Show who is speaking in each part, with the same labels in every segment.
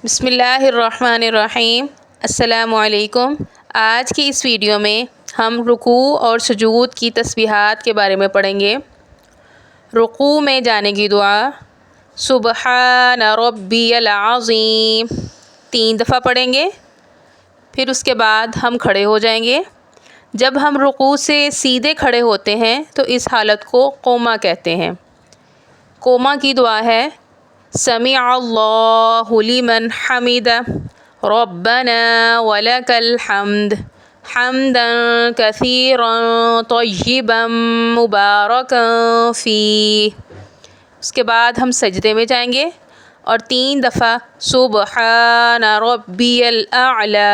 Speaker 1: بسم اللہ الرحمن الرحیم۔ السلام علیکم۔ آج کی اس ویڈیو میں ہم رکوع اور سجود کی تسبیحات کے بارے میں پڑھیں گے۔ رکوع میں جانے کی دعا سبحان ربی العظیم 3 دفعہ پڑھیں گے، پھر اس کے بعد ہم کھڑے ہو جائیں گے۔ جب ہم رکوع سے سیدھے کھڑے ہوتے ہیں تو اس حالت کو قوما کہتے ہیں۔ قوما کی دعا ہے سمع اللہ لمن حمدہ ربنا ولک الحمد حمدا کثیرا طیبا مبارکا فیہ۔ اس کے بعد ہم سجدے میں جائیں گے اور 3 دفعہ سبحان ربی الاعلی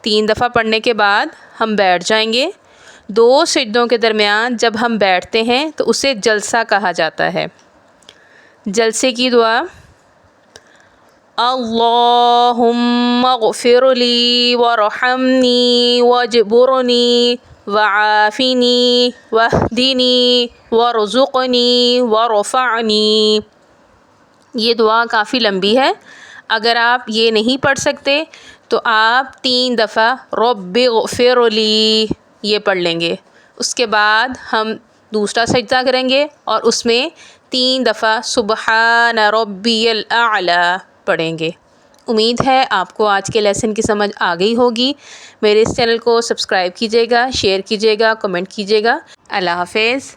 Speaker 1: 3 دفعہ پڑھنے کے بعد ہم بیٹھ جائیں گے۔ 2 سجدوں کے درمیان جب ہم بیٹھتے ہیں تو اسے جلسہ کہا جاتا ہے۔ جلسے کی دعا اللہم اغفر لی وارحمنی واجبرنی وعافنی واہدنی وارزقنی وارفعنی۔ یہ دعا کافی لمبی ہے، اگر آپ یہ نہیں پڑھ سکتے تو آپ 3 دفعہ رب اغفر لی یہ پڑھ لیں گے۔ اس کے بعد ہم دوسرا سجدہ کریں گے اور اس میں 3 دفعہ سبحان ربی الاعلی پڑھیں گے۔ امید ہے آپ کو آج کے لیسن کی سمجھ آ گئی ہوگی۔ میرے اس چینل کو سبسکرائب کیجیے گا، شیئر کیجیے گا، کمنٹ کیجیے گا۔ اللہ حافظ۔